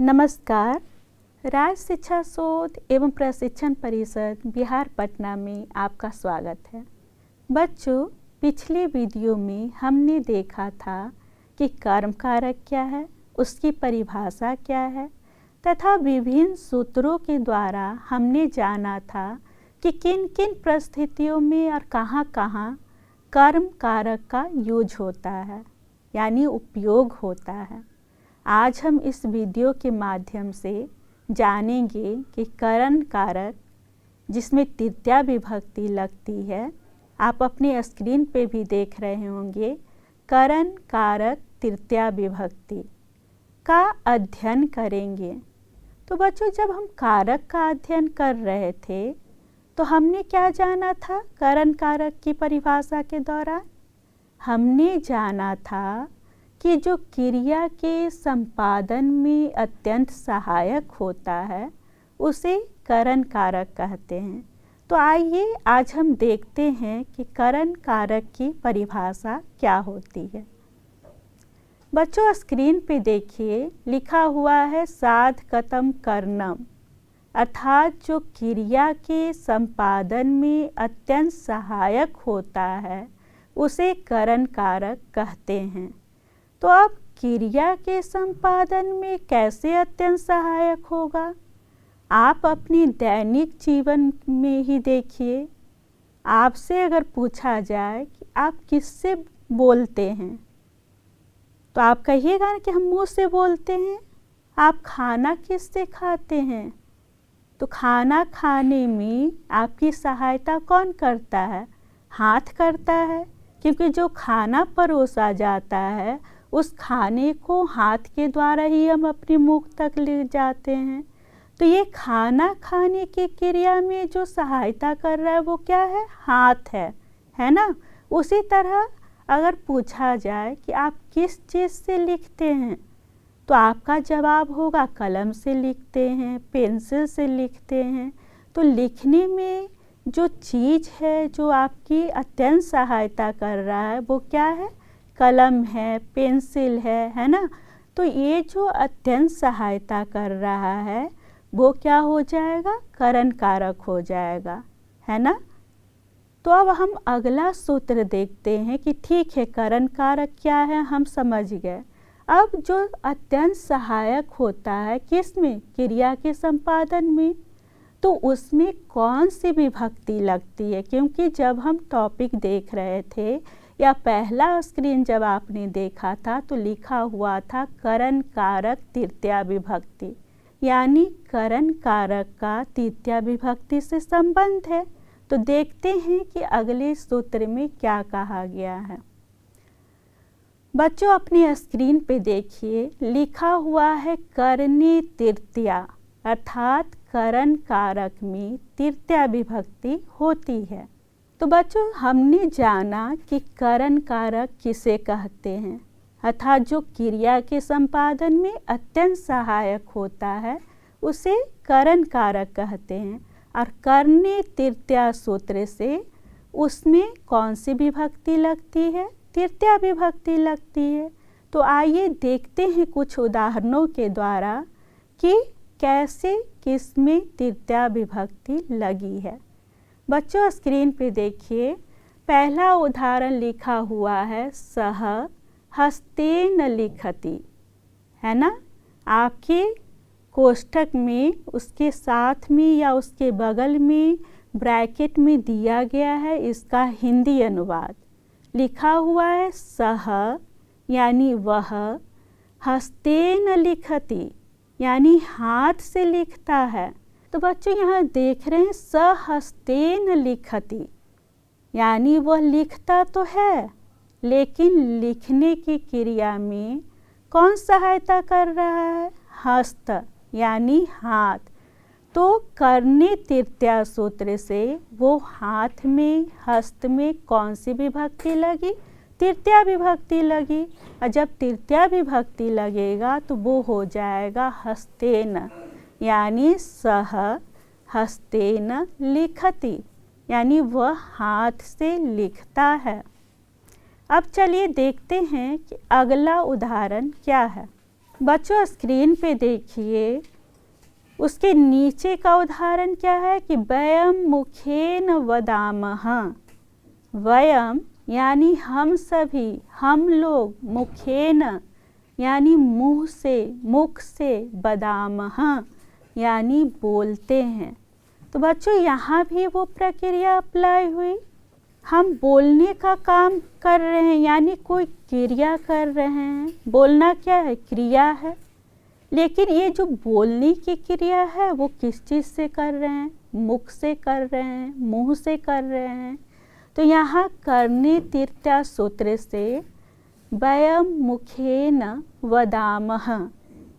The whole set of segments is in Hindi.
नमस्कार। राज्य शिक्षा शोध एवं प्रशिक्षण परिषद बिहार पटना में आपका स्वागत है। बच्चों, पिछले वीडियो में हमने देखा था कि कर्म कारक क्या है, उसकी परिभाषा क्या है तथा विभिन्न सूत्रों के द्वारा हमने जाना था कि किन किन परिस्थितियों में और कहाँ कहाँ कर्म कारक का यूज होता है, यानी उपयोग होता है। आज हम इस वीडियो के माध्यम से जानेंगे कि करण कारक जिसमें तृतीया विभक्ति लगती है, आप अपने स्क्रीन पे भी देख रहे होंगे, करण कारक तृतीया विभक्ति का अध्ययन करेंगे। तो बच्चों, जब हम कारक का अध्ययन कर रहे थे तो हमने क्या जाना था? करण कारक की परिभाषा के दौरान हमने जाना था कि जो क्रिया के संपादन में अत्यंत सहायक होता है उसे करण कारक कहते हैं। तो आइए आज हम देखते हैं कि करण कारक की परिभाषा क्या होती है। बच्चों, स्क्रीन पे देखिए, लिखा हुआ है साधकतम करणम, अर्थात जो क्रिया के संपादन में अत्यंत सहायक होता है उसे करण कारक कहते हैं। तो अब क्रिया के संपादन में कैसे अत्यंत सहायक होगा? आप अपने दैनिक जीवन में ही देखिए। आपसे अगर पूछा जाए कि आप किससे बोलते हैं तो आप कहिएगा ना कि हम मुंह से बोलते हैं। आप खाना किससे खाते हैं? तो खाना खाने में आपकी सहायता कौन करता है? हाथ करता है, क्योंकि जो खाना परोसा जाता है उस खाने को हाथ के द्वारा ही हम अपने मुख तक ले जाते हैं। तो ये खाना खाने की क्रिया में जो सहायता कर रहा है वो क्या है? हाथ है ना। उसी तरह अगर पूछा जाए कि आप किस चीज़ से लिखते हैं तो आपका जवाब होगा कलम से लिखते हैं, पेंसिल से लिखते हैं। तो लिखने में जो चीज़ है जो आपकी अत्यंत सहायता कर रहा है वो क्या है? कलम है, पेंसिल है ना। तो ये जो अत्यंत सहायता कर रहा है वो क्या हो जाएगा? करण कारक हो जाएगा, है ना। तो अब हम अगला सूत्र देखते हैं कि ठीक है, करण कारक क्या है हम समझ गए। अब जो अत्यंत सहायक होता है किसमें? क्रिया के संपादन में, तो उसमें कौन सी विभक्ति लगती है? क्योंकि जब हम टॉपिक देख रहे थे या पहला स्क्रीन जब आपने देखा था तो लिखा हुआ था करण कारक तृतीया विभक्ति, यानी करण कारक का तृतीया विभक्ति से संबंध है। तो देखते हैं कि अगले सूत्र में क्या कहा गया है। बच्चों, अपनी स्क्रीन पे देखिए, लिखा हुआ है करने तृतीया, अर्थात करण कारक में तृतीया विभक्ति होती है। तो बच्चों, हमने जाना कि करण कारक किसे कहते हैं, अर्थात जो क्रिया के संपादन में अत्यंत सहायक होता है उसे करण कारक कहते हैं। और करने तृतीया सूत्र से उसमें कौन सी विभक्ति लगती है? तृतीया विभक्ति लगती है। तो आइए देखते हैं कुछ उदाहरणों के द्वारा कि कैसे किसमें तृतीया विभक्ति लगी है। बच्चों, स्क्रीन पे देखिए, पहला उदाहरण लिखा हुआ है सह हस्तेन लिखति, है ना। आपके कोष्ठक में उसके साथ में या उसके बगल में ब्रैकेट में दिया गया है इसका हिंदी अनुवाद। लिखा हुआ है सह यानी वह, हस्तेन लिखति यानी हाथ से लिखता है। तो बच्चों, यहाँ देख रहे हैं सहस्तेन लिखति, यानी वह लिखता तो है लेकिन लिखने की क्रिया में कौन सहायता कर रहा है? हस्त यानी हाथ। तो करने तृतीया सूत्र से वो हाथ में, हस्त में कौन सी विभक्ति लगी? तृतीया विभक्ति लगी। और जब तृतीया विभक्ति लगेगा तो वो हो जाएगा हस्तेन, यानी सह हस्तेन लिखति, यानी वह हाथ से लिखता है। अब चलिए देखते हैं कि अगला उदाहरण क्या है। बच्चों स्क्रीन पे देखिए, उसके नीचे का उदाहरण क्या है कि वयम मुखेन वदामः। वयम यानी हम सभी, हम लोग, मुखेन यानी मुंह से, मुख से, वदामः यानी बोलते हैं। तो बच्चों यहाँ भी वो प्रक्रिया अप्लाई हुई, हम बोलने का काम कर रहे हैं, यानी कोई क्रिया कर रहे हैं। बोलना क्या है? क्रिया है। लेकिन ये जो बोलने की क्रिया है वो किस चीज़ से कर रहे हैं? मुख से कर रहे हैं, मुंह से कर रहे हैं। तो यहाँ करने तृतीया सूत्र से वयम मुखेन वदामः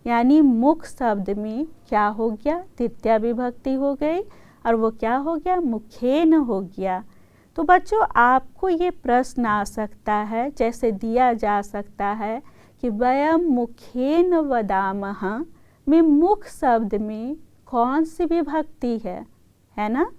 यानी मुख शब्द में क्या हो गया? तृतीया विभक्ति हो गई और वो क्या हो गया? मुखेन हो गया। तो बच्चों आपको ये प्रश्न आ सकता है, जैसे दिया जा सकता है कि वयम मुखेन वदामः में मुख शब्द में कौन सी विभक्ति है ना?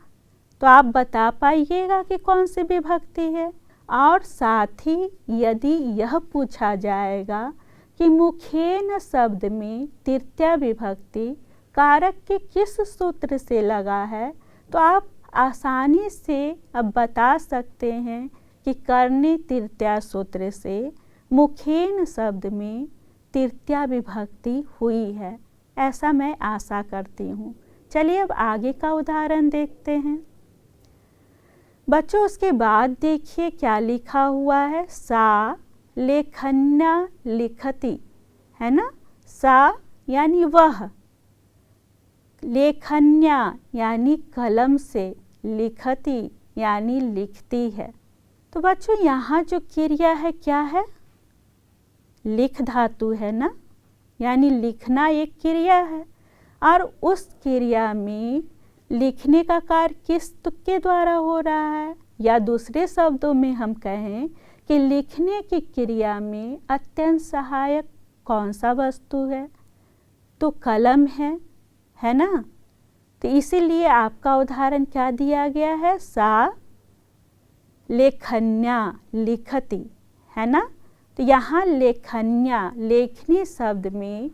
तो आप बता पाइएगा कि कौन सी विभक्ति है। और साथ ही यदि यह पूछा जाएगा कि मुखेन शब्द में तृतीया विभक्ति कारक के किस सूत्र से लगा है, तो आप आसानी से अब बता सकते हैं कि करने तृतीया सूत्र से मुखेन शब्द में तृतीया विभक्ति हुई है। ऐसा मैं आशा करती हूँ। चलिए अब आगे का उदाहरण देखते हैं। बच्चों उसके बाद देखिए क्या लिखा हुआ है। सा लेखन्या लिखती, है ना? सा यानी वह, लेखन्या यानी कलम से, लिखती यानी लिखती है। तो बच्चों यहाँ जो क्रिया है क्या है? लिख धातु है ना, यानी लिखना एक क्रिया है। और उस क्रिया में लिखने का कार्य किस के द्वारा हो रहा है? या दूसरे शब्दों में हम कहें कि लिखने की क्रिया में अत्यंत सहायक कौन सा वस्तु है? तो कलम है ना? तो इसीलिए आपका उदाहरण क्या दिया गया है? सा लेखन्या लिखती, है ना? तो यहाँ लेखन्या, लेखनी शब्द में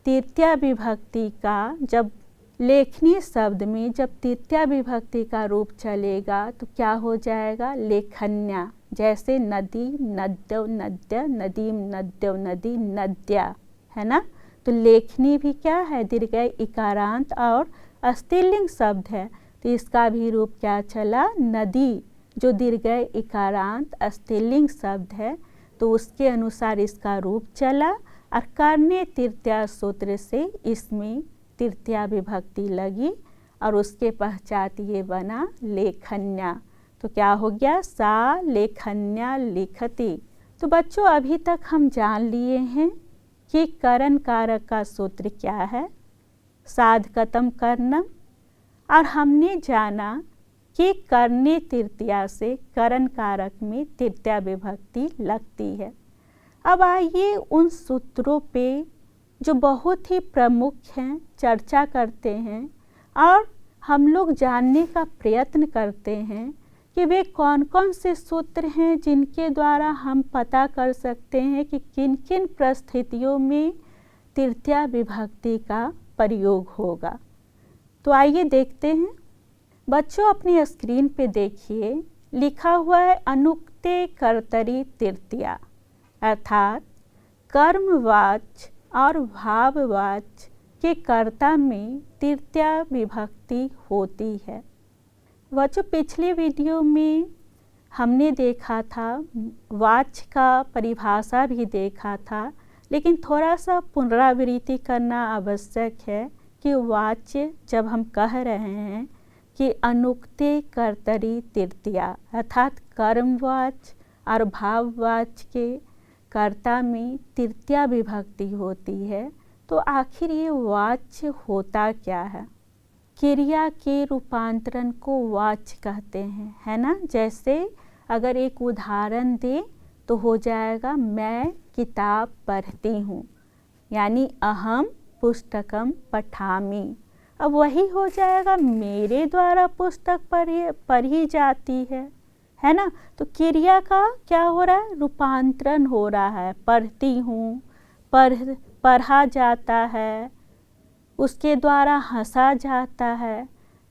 तृतीया विभक्ति का जब लेखनी शब्द में जब तृतीया विभक्ति का रूप चलेगा तो क्या हो जाएगा? लेखन्या। जैसे नदी, नद्यौ, नद्य, नदीम, नद्यौ, नदी, नद्या, है ना? तो लेखनी भी क्या है? दीर्घ इकारांत और स्त्रीलिंग शब्द है, तो इसका भी रूप क्या चला? नदी, जो दीर्घ इकारांत स्त्रीलिंग शब्द है, तो उसके अनुसार इसका रूप चला। और करने तृतीया सूत्र से इसमें तृतीया विभक्ति लगी और उसके पश्चात ये बना लेखन्या। तो क्या हो गया? सा लेखन्या लिखती। तो बच्चों अभी तक हम जान लिए हैं कि करण कारक का सूत्र क्या है, साधकतम कर्णम। और हमने जाना कि करने तृतीया से करण कारक में तृतीया विभक्ति लगती है। अब आइए उन सूत्रों पे जो बहुत ही प्रमुख हैं चर्चा करते हैं और हम लोग जानने का प्रयत्न करते हैं कि वे कौन कौन से सूत्र हैं जिनके द्वारा हम पता कर सकते हैं कि किन किन परिस्थितियों में तृतीया विभक्ति का प्रयोग होगा। तो आइए देखते हैं। बच्चों अपनी स्क्रीन पे देखिए, लिखा हुआ है अनुक्ते कर्तरी तृतीया, अर्थात कर्मवाच्य और भाववाच्य के कर्ता में तृतीया विभक्ति होती है। बच्चों पिछले वीडियो में हमने देखा था, वाच्य का परिभाषा भी देखा था, लेकिन थोड़ा सा पुनरावृत्ति करना आवश्यक है कि वाच्य जब हम कह रहे हैं कि अनुक्ते कर्तरी तृतीया, अर्थात कर्मवाच्य और भाववाच्य के कर्ता में तृतीया विभक्ति होती है, तो आखिर ये वाच्य होता क्या है? क्रिया के रूपांतरण को वाच्य कहते हैं, है ना? जैसे अगर एक उदाहरण दे तो हो जाएगा मैं किताब पढ़ती हूँ, यानी अहम पुस्तकम पठामि। अब वही हो जाएगा मेरे द्वारा पुस्तक पढ़ी जाती है ना? तो क्रिया का क्या हो रहा है? रूपांतरण हो रहा है। पढ़ती हूँ, पढ़ा जाता है, उसके द्वारा हंसा जाता है,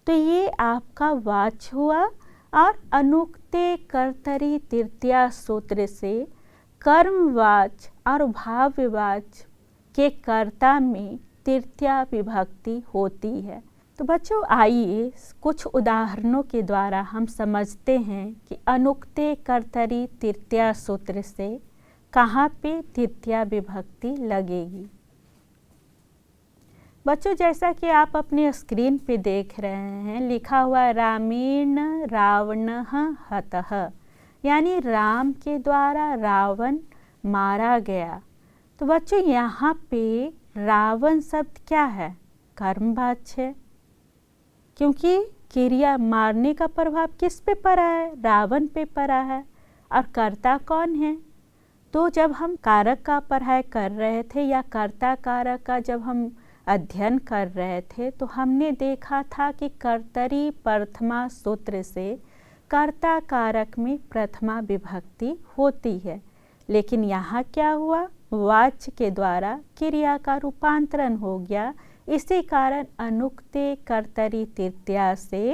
तो ये आपका वाच्य हुआ। और अनुक्ते कर्तरी तृतीया सूत्र से कर्मवाच्य और भाववाच्य के कर्ता में तृतीया विभक्ति होती है। तो बच्चों आइए कुछ उदाहरणों के द्वारा हम समझते हैं कि अनुक्ते कर्तरी तृतीया सूत्र से कहाँ पे तृतीया विभक्ति लगेगी। बच्चों जैसा कि आप अपने स्क्रीन पे देख रहे हैं, लिखा हुआ है रामेण रावणः हतः, यानी राम के द्वारा रावण मारा गया। तो बच्चों यहाँ पे रावण शब्द क्या है? कर्मवाच्य है, क्योंकि क्रिया मारने का प्रभाव किस पे पड़ा है? रावण पे पड़ा है। और कर्ता कौन है? तो जब हम कारक का पढ़ाई कर रहे थे या कर्ता कारक का जब हम अध्ययन कर रहे थे, तो हमने देखा था कि कर्तरी प्रथमा सूत्र से कर्ता कारक में प्रथमा विभक्ति होती है। लेकिन यहाँ क्या हुआ? वाच्य के द्वारा क्रिया का रूपांतरण हो गया। इसी कारण अनुक्ते कर्तरी तृतीया से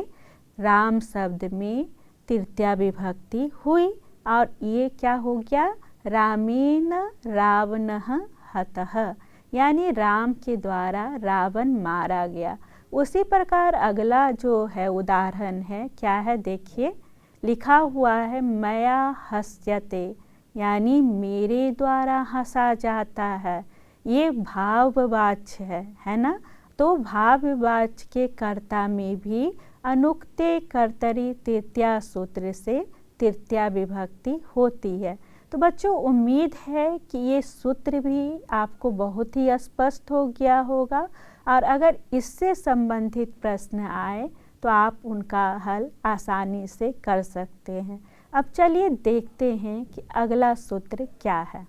राम शब्द में तृतीया विभक्ति हुई और ये क्या हो गया? रामेण रावणः हतः, यानी राम के द्वारा रावण मारा गया। उसी प्रकार अगला जो है उदाहरण है, क्या है देखिए, लिखा हुआ है मया हस्यते, यानी मेरे द्वारा हंसा जाता है। ये भाववाच्य है ना। तो भाववाच्य के कर्ता में भी अनुक्ते कर्तरी तृतीया सूत्र से तृतीया विभक्ति होती है। तो बच्चों उम्मीद है कि ये सूत्र भी आपको बहुत ही स्पष्ट हो गया होगा और अगर इससे संबंधित प्रश्न आए तो आप उनका हल आसानी से कर सकते हैं। अब चलिए देखते हैं कि अगला सूत्र क्या है।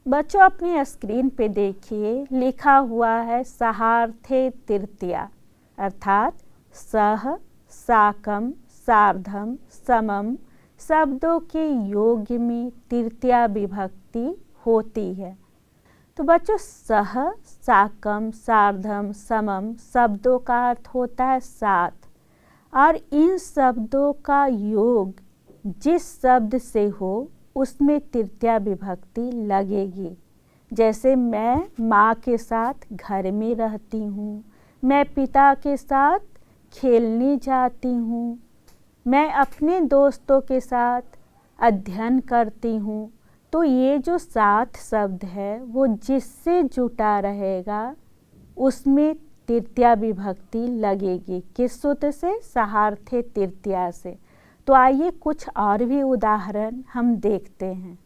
बच्चों अपनी स्क्रीन पे देखिए, लिखा हुआ है सहार्थे तृतीया, अर्थात सह, साकम, सार्धम, समम शब्दों के योग में तृतीया विभक्ति होती है। तो बच्चों सह, साकम, सार्धम, समम शब्दों का अर्थ होता है साथ, और इन शब्दों का योग जिस शब्द से हो उसमें तृतीया विभक्ति लगेगी। जैसे मैं माँ के साथ घर में रहती हूँ, मैं पिता के साथ खेलने जाती हूँ, मैं अपने दोस्तों के साथ अध्ययन करती हूँ। तो ये जो साथ शब्द है वो जिससे जुटा रहेगा उसमें तृतीया विभक्ति लगेगी। किस सूत्र से? सहार्थे तृतीया से। तो आइए कुछ और भी उदाहरण हम देखते हैं।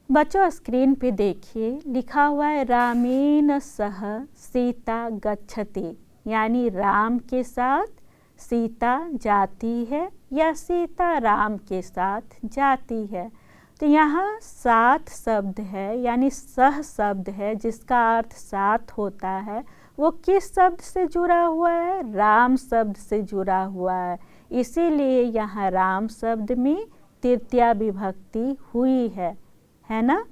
बच्चों स्क्रीन पे देखिए, लिखा हुआ है रामेण सह सीता गच्छति, यानी राम के साथ सीता जाती है या सीता राम के साथ जाती है। तो यहाँ साथ शब्द है, यानी सह शब्द है जिसका अर्थ साथ होता है। वो किस शब्द से जुड़ा हुआ है? राम शब्द से जुड़ा हुआ है। इसीलिए यहाँ राम शब्द में तृतीया विभक्ति हुई है ना।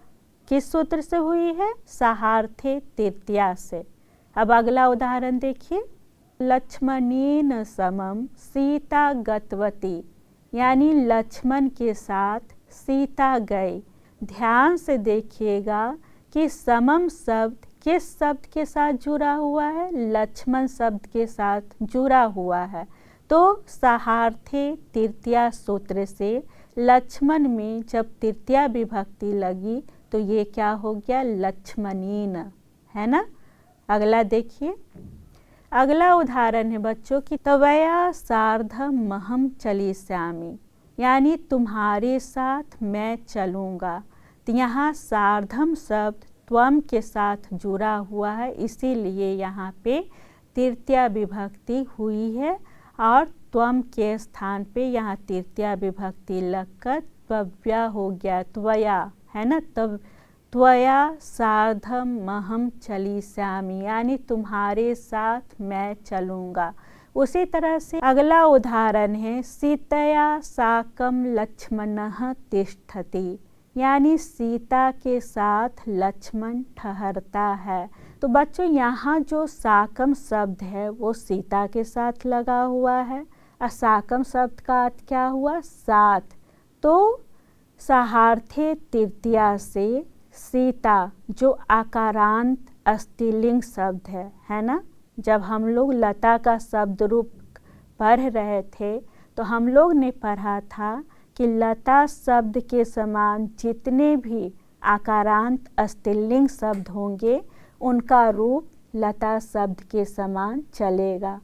किस सूत्र से हुई है? सहार्थे तृतीया से। अब अगला उदाहरण देखिए, लक्ष्मणेन समम सीता गतवती, यानी लक्ष्मण के साथ सीता गई। ध्यान से देखिएगा कि समम शब्द किस शब्द के साथ जुड़ा हुआ है? लक्ष्मण शब्द के साथ जुड़ा हुआ है। तो सहार्थे तृतीया सूत्र से लक्ष्मण में जब तृतीया विभक्ति लगी तो ये क्या हो गया? लक्ष्मणेन, है ना। अगला देखिए, अगला उदाहरण है बच्चों की तवया सार्धम महम चलिष्यामि, यानी तुम्हारे साथ मैं चलूँगा। तो यहाँ सार्धम शब्द त्वम के साथ जुड़ा हुआ है, इसीलिए यहाँ पे तृतीया विभक्ति हुई है और त्वम के स्थान पे यहाँ तृतीया विभक्ति लगकर त्वया हो गया, त्वया, है ना। तब त्वया सार्धम महम चलिष्यामि, यानी तुम्हारे साथ मैं चलूँगा। उसी तरह से अगला उदाहरण है सीतया साकम लक्ष्मणः तिष्ठति, यानी सीता के साथ लक्ष्मण ठहरता है। तो बच्चों यहाँ जो साकम शब्द है वो सीता के साथ लगा हुआ है और साकम शब्द का अर्थ क्या हुआ? साथ। तो सहार्थे तृतीया से सीता जो आकारांत स्त्रीलिंग शब्द है ना। जब हम लोग लता का शब्द रूप पढ़ रहे थे तो हम लोग ने पढ़ा था कि लता शब्द के समान जितने भी आकारांत स्त्रीलिंग शब्द होंगे उनका रूप लता शब्द के समान चलेगा।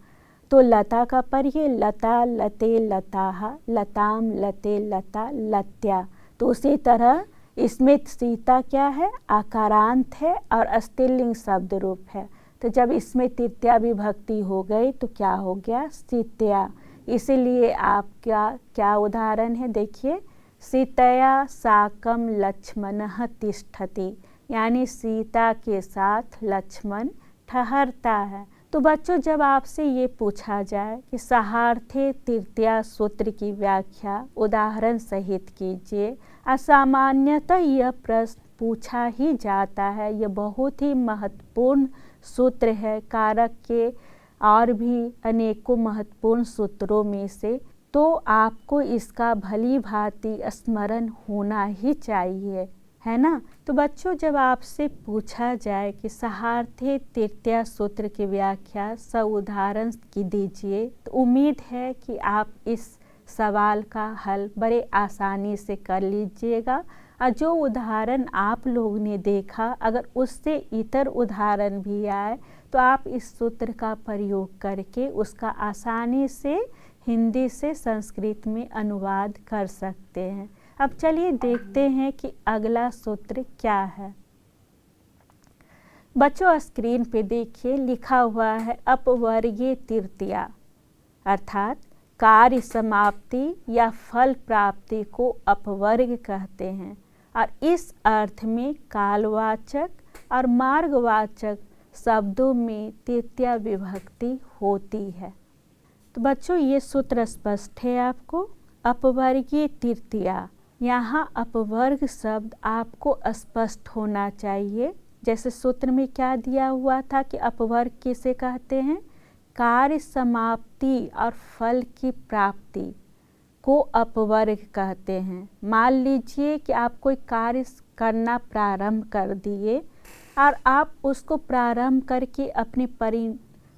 तो लता का पढ़िए, लता, लते, लताः, लताम, लते, लता, लत्या। तो उसी तरह इसमें सीता क्या है? आकारांत है और स्त्रीलिंग शब्द रूप है। तो जब इसमें तृतीया विभक्ति हो गई तो क्या हो गया? सीतया। इसीलिए आपका क्या उदाहरण है? देखिए, सीतया साकम लक्ष्मणः तिष्ठति, यानी सीता के साथ लक्ष्मण ठहरता है। तो बच्चों जब आपसे ये पूछा जाए कि सहार्थे तृतीया सूत्र की व्याख्या उदाहरण सहित कीजिए, असामान्यतः यह प्रश्न पूछा ही जाता है। यह बहुत ही महत्वपूर्ण सूत्र है, कारक के और भी अनेकों महत्वपूर्ण सूत्रों में से। तो आपको इसका भली भांति स्मरण होना ही चाहिए, है ना। तो बच्चों जब आपसे पूछा जाए कि सहार्थे तृतीया सूत्र की व्याख्या उदाहरण की दीजिए, तो उम्मीद है कि आप इस सवाल का हल बड़े आसानी से कर लीजिएगा। और जो उदाहरण आप लोगों ने देखा अगर उससे इतर उदाहरण भी आए तो आप इस सूत्र का प्रयोग करके उसका आसानी से हिंदी से संस्कृत में अनुवाद कर सकते हैं। अब चलिए देखते हैं कि अगला सूत्र क्या है। बच्चों स्क्रीन पे देखिए लिखा हुआ है अपवर्गीय तृतीया, अर्थात कार्य समाप्ति या फल प्राप्ति को अपवर्ग कहते हैं और इस अर्थ में कालवाचक और मार्गवाचक शब्दों में तृतीया विभक्ति होती है। तो बच्चों ये सूत्र स्पष्ट है आपको। अपवर्गीय तृतीया, यहाँ अपवर्ग शब्द आपको स्पष्ट होना चाहिए। जैसे सूत्र में क्या दिया हुआ था कि अपवर्ग किसे कहते हैं? कार्य समाप्ति और फल की प्राप्ति को अपवर्ग कहते हैं। मान लीजिए कि आप कोई कार्य करना प्रारंभ कर दिए और आप उसको प्रारंभ करके अपने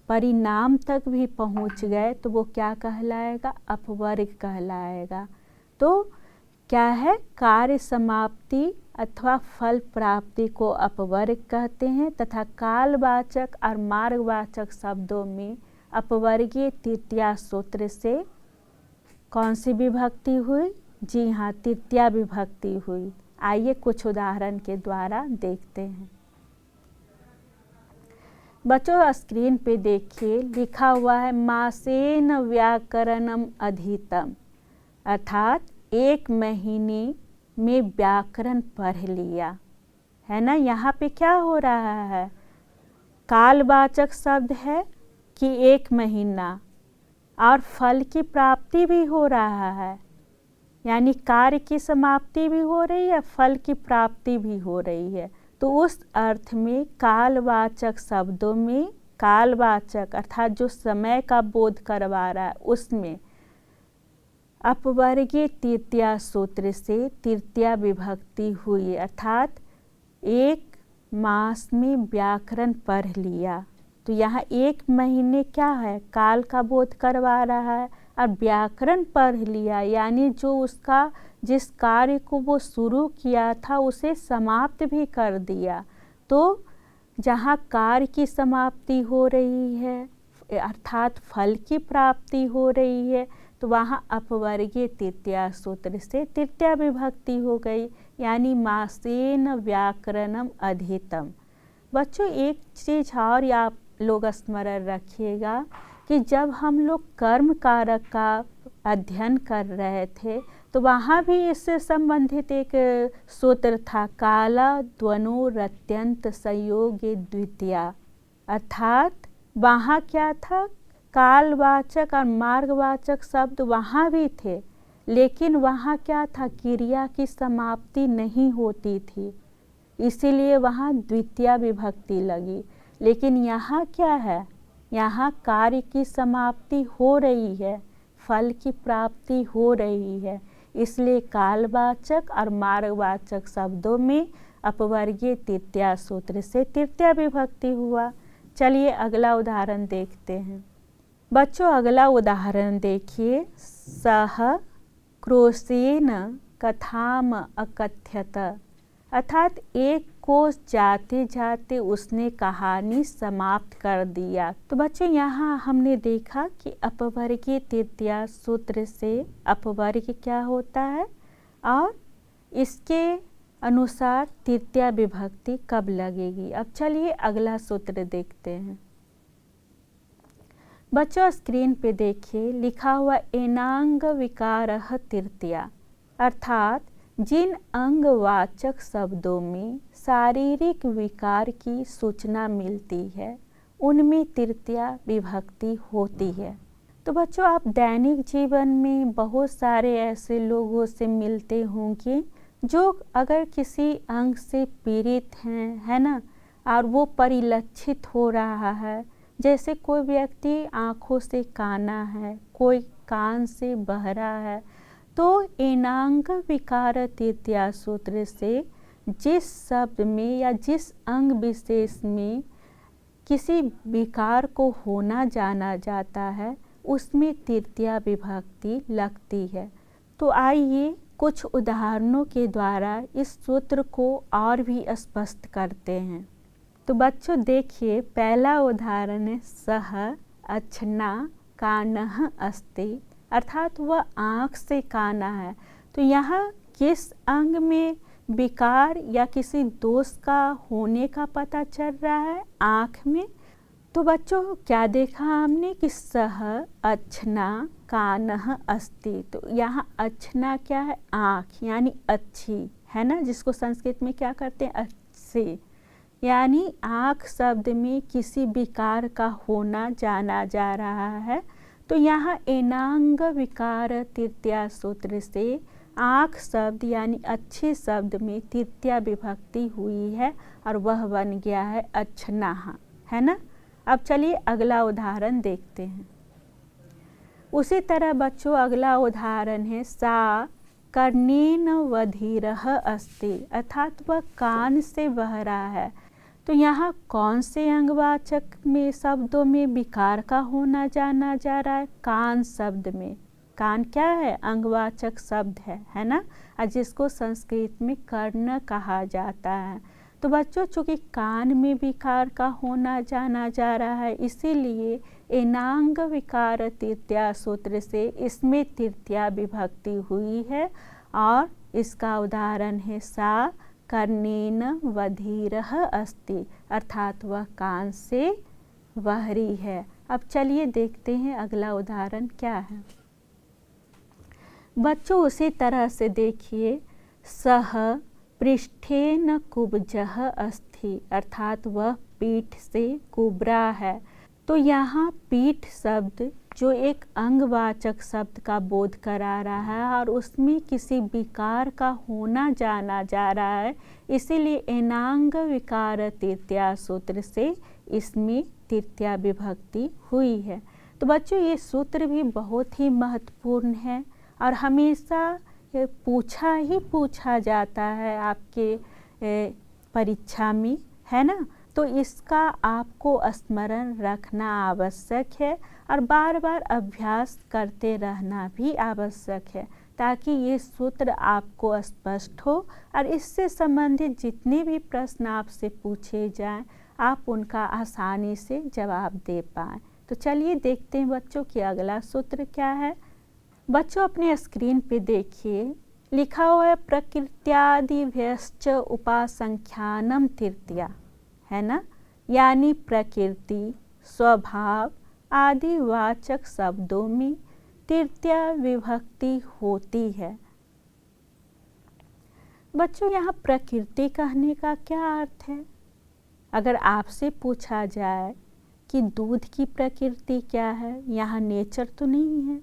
परिणाम तक भी पहुंच गए तो वो क्या कहलाएगा? अपवर्ग कहलाएगा। तो क्या है? कार्य समाप्ति अथवा फल प्राप्ति को अपवर्ग कहते हैं तथा कालवाचक और मार्गवाचक शब्दों में अपवर्गीय तृतीया सूत्र से कौन सी विभक्ति हुई? जी हाँ, तृतीया विभक्ति हुई। आइए कुछ उदाहरण के द्वारा देखते हैं। बच्चों स्क्रीन पे देखिए लिखा हुआ है मासेन व्याकरणम अधीतम, अर्थात 1 महीने में व्याकरण पढ़ लिया, है ना। यहाँ पे क्या हो रहा है? कालवाचक शब्द है कि 1 महीना और फल की प्राप्ति भी हो रहा है, यानी कार्य की समाप्ति भी हो रही है, फल की प्राप्ति भी हो रही है। तो उस अर्थ में कालवाचक शब्दों में कालवाचक अर्थात जो समय का बोध करवा रहा है उसमें अपवर्गीय तृतीया सूत्र से तृतीया विभक्ति हुई, अर्थात 1 मास में व्याकरण पढ़ लिया। तो यहाँ 1 महीने क्या है? काल का बोध करवा रहा है और व्याकरण पढ़ लिया यानी जो उसका जिस कार्य को वो शुरू किया था उसे समाप्त भी कर दिया। तो जहाँ कार्य की समाप्ति हो रही है अर्थात फल की प्राप्ति हो रही है तो वहाँ अपवर्गीय तृतीया सूत्र से तृतीया विभक्ति हो गई, यानी मासेन व्याकरणम अधीतम। बच्चों एक चीज़ और आप लोग स्मरण रखिएगा कि जब हम लोग कर्म कारक का अध्ययन कर रहे थे तो वहाँ भी इससे संबंधित एक सूत्र था काला द्वनो रत्यंत संयोगे द्वितीया, अर्थात वहाँ क्या था? कालवाचक और मार्गवाचक शब्द वहाँ भी थे लेकिन वहाँ क्या था, क्रिया की समाप्ति नहीं होती थी, इसीलिए वहाँ द्वितीया विभक्ति लगी। लेकिन यहाँ क्या है, यहाँ कार्य की समाप्ति हो रही है, फल की प्राप्ति हो रही है, इसलिए कालवाचक और मार्गवाचक शब्दों में अपवर्गीय तृतीया सूत्र से तृतीया विभक्ति हुआ। चलिए अगला उदाहरण देखते हैं। बच्चों अगला उदाहरण देखिए। सह क्रोशेन कथाम अकथ्यत, अर्थात एक कोस जाते जाते उसने कहानी समाप्त कर दिया। तो बच्चों यहाँ हमने देखा कि अपवर्गीय तृतीया सूत्र से अपवर्ग क्या होता है और इसके अनुसार तृतीया विभक्ति कब लगेगी। अब चलिए अगला सूत्र देखते हैं। बच्चों स्क्रीन पे देखिए, लिखा हुआ एनांग विकारः तृतीया, अर्थात जिन अंगवाचक शब्दों में शारीरिक विकार की सूचना मिलती है उनमें तृतीया विभक्ति होती है। तो बच्चों आप दैनिक जीवन में बहुत सारे ऐसे लोगों से मिलते होंगे जो अगर किसी अंग से पीड़ित हैं, है ना, और वो परिलक्षित हो रहा है, जैसे कोई व्यक्ति आँखों से काना है, कोई कान से बहरा है, तो एनांग विकार तृतीया सूत्र से जिस शब्द में या जिस अंग विशेष में किसी विकार को होना जाना जाता है उसमें तृतीया विभक्ति लगती है। तो आइए कुछ उदाहरणों के द्वारा इस सूत्र को और भी स्पष्ट करते हैं। तो बच्चों देखिए, पहला उदाहरण है सह अछना कानः अस्ति, अर्थात वह आँख से काना है। तो यहाँ किस अंग में विकार या किसी दोष का होने का पता चल रहा है, आँख में। तो बच्चों क्या देखा हमने कि सह अछना कानः अस्ति, तो यहाँ अछना क्या है, आँख यानी अच्छी, है ना, जिसको संस्कृत में क्या करते हैं, अच्छी, यानी आँख शब्द में किसी विकार का होना जाना जा रहा है। तो यहाँ एनांग विकार तृतीया सूत्र से आँख शब्द यानी अच्छे शब्द में तृतीया विभक्ति हुई है और वह बन गया है अछनाह, है ना। अब चलिए अगला उदाहरण देखते हैं। उसी तरह बच्चों अगला उदाहरण है सा कर्णेन वधिरः अस्ति, अर्थात वह कान से बह रहा है। तो यहाँ कौन से अंगवाचक में शब्दों में विकार का होना जाना जा रहा है, कान शब्द में। कान क्या है, अंगवाचक शब्द है ना, और जिसको संस्कृत में कर्ण कहा जाता है। तो बच्चों चूँकि कान में विकार का होना जाना जा रहा है, इसीलिए एनांग विकार तृतीया सूत्र से इसमें तृतीया विभक्ति हुई है और इसका उदाहरण है सा कर्णेन वधिरः अस्ति, अर्थात वह कान से बहरी है। अब चलिए देखते हैं अगला उदाहरण क्या है। बच्चों उसी तरह से देखिए, सह पृष्ठेन कुब्जः अस्ति, अर्थात वह पीठ से कुबरा है। तो यहाँ पीठ शब्द जो एक अंगवाचक शब्द का बोध करा रहा है और उसमें किसी विकार का होना जाना जा रहा है, इसीलिए एनांग विकार तृतीया सूत्र से इसमें तृतीया विभक्ति हुई है। तो बच्चों ये सूत्र भी बहुत ही महत्वपूर्ण है और हमेशा पूछा जाता है आपके परीक्षा में, है ना। तो इसका आपको स्मरण रखना आवश्यक है और बार बार अभ्यास करते रहना भी आवश्यक है ताकि ये सूत्र आपको स्पष्ट हो और इससे संबंधित जितने भी प्रश्न आपसे पूछे जाएं आप उनका आसानी से जवाब दे पाएं। तो चलिए देखते हैं बच्चों कि अगला सूत्र क्या है। बच्चों अपने स्क्रीन पे देखिए, लिखा हुआ है प्रकृत्यादिभ्यश्च उपासंख्यानम तृतीया, है ना, यानी प्रकृति स्वभाव आदि वाचक शब्दों में तृतीया विभक्ति होती है। बच्चों यहाँ प्रकृति कहने का क्या अर्थ है। अगर आपसे पूछा जाए कि दूध की प्रकृति क्या है, यहाँ नेचर तो नहीं है,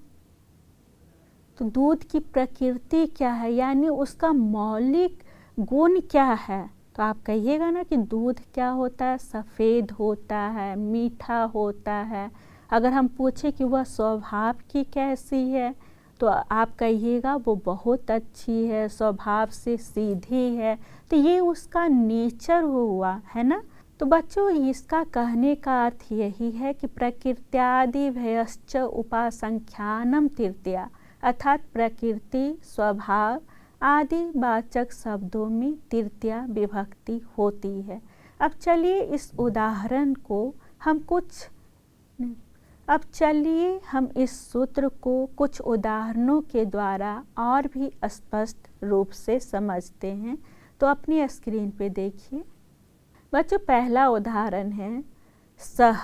तो दूध की प्रकृति क्या है, यानी उसका मौलिक गुण क्या है। तो आप कहिएगा ना कि दूध क्या होता है, सफ़ेद होता है, मीठा होता है। अगर हम पूछे कि वह स्वभाव की कैसी है, तो आप कहिएगा वो बहुत अच्छी है, स्वभाव से सीधी है। तो ये उसका नेचर हुआ है ना। तो बच्चों, इसका कहने का अर्थ यही है कि प्रकृत्यादि भयश्च उपासंख्यानम तृतीया, अर्थात प्रकृति, स्वभाव आदि वाचक शब्दों में तृतीया विभक्ति होती है। अब चलिए इस सूत्र को कुछ उदाहरणों के द्वारा और भी स्पष्ट रूप से समझते हैं। तो अपनी स्क्रीन पे देखिए बच्चों, पहला उदाहरण है सह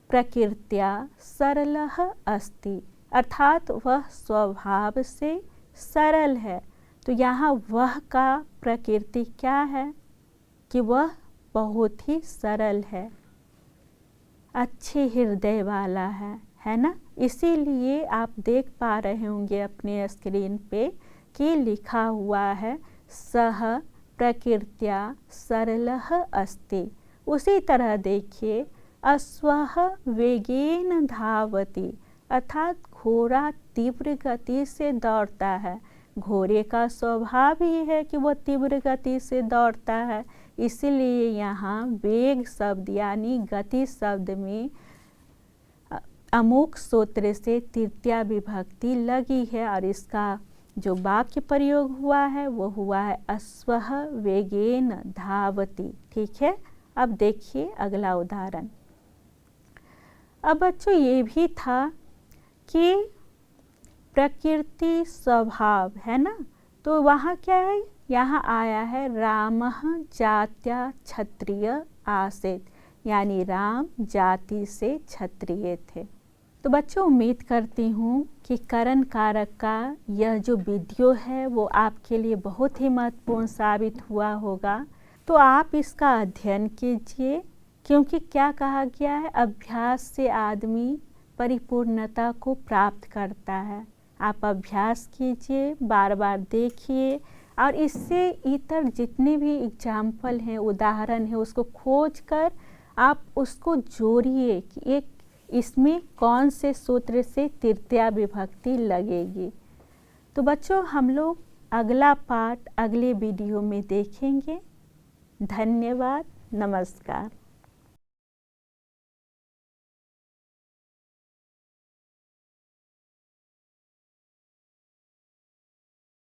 प्रकृत्या सरलः अस्ति, अर्थात वह स्वभाव से सरल है। तो यहाँ वह का प्रकृति क्या है कि वह बहुत ही सरल है, अच्छे हृदय वाला है ना। इसीलिए आप देख पा रहे होंगे अपने स्क्रीन पे कि लिखा हुआ है सह प्रकृत्या सरलः अस्ति। उसी तरह देखिए अश्वः वेगेन धावति, अर्थात घोड़ा तीव्र गति से दौड़ता है। घोड़े का स्वभाव ही है कि वह तीव्र गति से दौड़ता है, इसीलिए यहाँ वेग शब्द यानी गति शब्द में अमुक सूत्र से तृतीया विभक्ति लगी है और इसका जो वाक्य प्रयोग हुआ है वो हुआ है अश्वः वेगेन धावति। ठीक है, अब देखिए अगला उदाहरण। अब बच्चों ये भी था कि प्रकृति स्वभाव है ना, तो वहाँ क्या है, यहाँ आया है रामः जात्या क्षत्रिय आसीत्, यानी राम जाति से क्षत्रिय थे। तो बच्चों, उम्मीद करती हूँ कि करण कारक का यह जो वीडियो है वो आपके लिए बहुत ही महत्वपूर्ण साबित हुआ होगा। तो आप इसका अध्ययन कीजिए, क्योंकि क्या कहा गया है, अभ्यास से आदमी परिपूर्णता को प्राप्त करता है। आप अभ्यास कीजिए, बार बार देखिए और इससे इतर जितने भी एग्जाम्पल हैं, उदाहरण है, उसको खोज कर आप उसको जोड़िए कि एक इसमें कौन से सूत्र से तृतीया विभक्ति लगेगी। तो बच्चों, हम लोग अगला पार्ट अगले वीडियो में देखेंगे। धन्यवाद, नमस्कार।